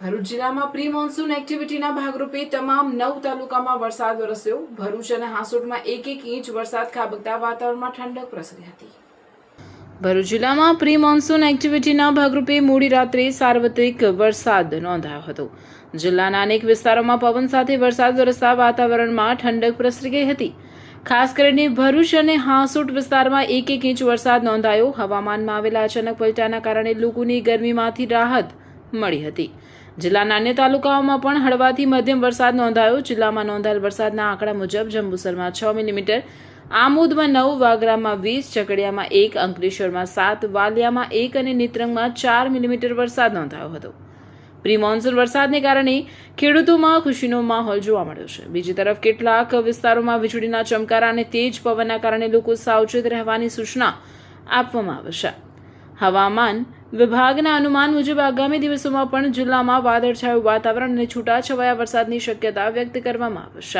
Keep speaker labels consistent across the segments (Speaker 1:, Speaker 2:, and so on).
Speaker 1: ભરૂચ જિલ્લામાં pre monsoon એક્ટિવિટીના ભાગરૂપે તમામ 9 તાલુકામાં વરસાદ વરસ્યો. ભરૂચ અને હાંસોટમાં 1 ઇંચ વરસાદ ખાબકતા વાતાવરણમાં ઠંડક પ્રસરી હતી. ભરૂચ જિલ્લામાં પ્રી મોન્સૂન એક્ટિવિટીના ભાગરૂપે મોડી રાત્રે સાર્વત્રિક વરસાદ નોંધાયો હતો. જિલ્લાના અનેક વિસ્તારોમાં પવન સાથે વરસાદ વરસતા વાતાવરણમાં ઠંડક પ્રસરી ગઈ હતી. ખાસ કરીને ભરૂચ અને હાંસોટ વિસ્તારમાં 1 ઇંચ વરસાદ નોંધાયો. હવામાનમાં આવેલા અચાનક પલટાના કારણે લોકોની ગરમીમાંથી રાહત મળી હતી. જિલ્લાના અન્ય તાલુકાઓમાં પણ હળવાથી મધ્યમ વરસાદ નોંધાયો. જિલ્લામાં નોંધાયેલ વરસાદના આંકડા મુજબ જંબુસરમાં 6 મિલીમીટર, આમોદમાં 9, વાગરામાં 20, ચકડિયામાં 1, અંકલેશ્વરમાં 7, વાલિયામાં 1 અને નેત્રંગમાં 4 મિલીમીટર વરસાદ નોંધાયો હતો. પ્રી મોન્સૂન વરસાદને કારણે ખેડૂતોમાં ખુશીનો માહોલ જોવા મળ્યો છે. બીજી તરફ કેટલાક વિસ્તારોમાં વીજળીના ચમકારા અને તેજ પવનના કારણે લોકો સાવચેત રહેવાની સૂચના આપવામાં આવી છે. હવામાન વિભાગના અનુમાન મુજબ આગામી દિવસોમાં પણ જિલ્લામાં વાદળછાયું વાતાવરણ અને છૂટાછવાયા વરસાદની શક્યતા વ્યક્ત કરવામાં આવી છે.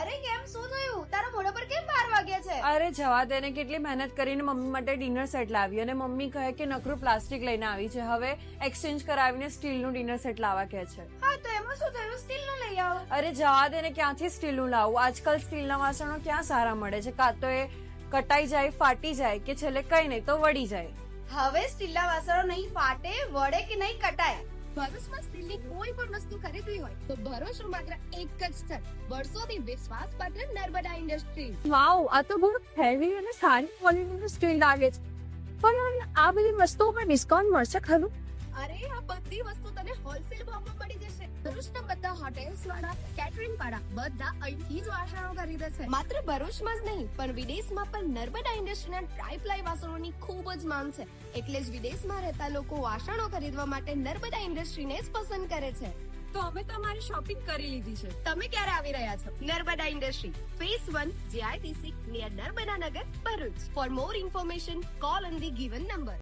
Speaker 2: અરે કેમ શું થયું? તારા મોઢા પર કેમ 12 વાગ્યા છે?
Speaker 3: અરે જવા દે ને, કેટલી મહેનત કરીને મમ્મી માટે ડિનર સેટ લાવી અને મમ્મી કહે કે નકરું પ્લાસ્ટિક લઈને આવી છે, હવે એક્સચેન્જ કરાવીને સ્ટીલનું ડિનર સેટ લાવવા કહે છે.
Speaker 2: હા તો એમાં શું થયું? સ્ટીલનું લઈ આવો.
Speaker 3: અરે જવા દે ને, ક્યાંથી સ્ટીલનું લાવું? આજકાલ સ્ટીલના વાસણો ક્યાં સારા મળે છે? કાં તો એ કટાઈ જાય, ફાટી જાય કે છેલ્લે કઈ નહીં તો વળી જાય.
Speaker 2: હવે સ્ટીલના વાસણો નહીં ફાટે, વળે કે નહીં કટાય. ભરૂચમાં સ્ટીલની કોઈ પણ વસ્તુ ખરીદવી હોય તો ભરૂચનું માત્ર એક જ સ્થળ, વર્ષોથી વિશ્વાસપાત્ર નર્મદા ઇન્ડસ્ટ્રીઝ.
Speaker 3: વાવ, આ તો બહુ હેવી અને સારી ક્વોલિટીનું સ્ટીલ લાગે છે. પણ આ બધી વસ્તુઓ પર ડિસ્કાઉન્ટ મળશે ખરું?
Speaker 2: અરે આ બધી વસ્તુ તને હોલસેલ ભાવમાં મળી જશે. ભરૂચના બધા હોટેલ્સ વાળા, કેટરિંગ વાળા બધા અહીંથી જ વાસણો ખરીદે છે. માત્ર ભરૂચમાં જ નહીં પણ વિદેશમાં પણ નર્મદા ઇન્ડસ્ટ્રીના ટ્રાય-પ્લાય વાસણોની ખૂબ જ માંગ છે. એટલે જ વિદેશમાં રહેતા લોકો વાસણો ખરીદવા માટે નર્મદા ઇન્ડસ્ટ્રીને જ પસંદ કરે છે.
Speaker 3: તો અમે તમારી શોપિંગ કરી લીધી છે.
Speaker 2: તમે ક્યારે આવી રહ્યા છો? Narmada industry, phase 1, JITC, near Narmada Nagar, Bharuch. For more information, call on the given number.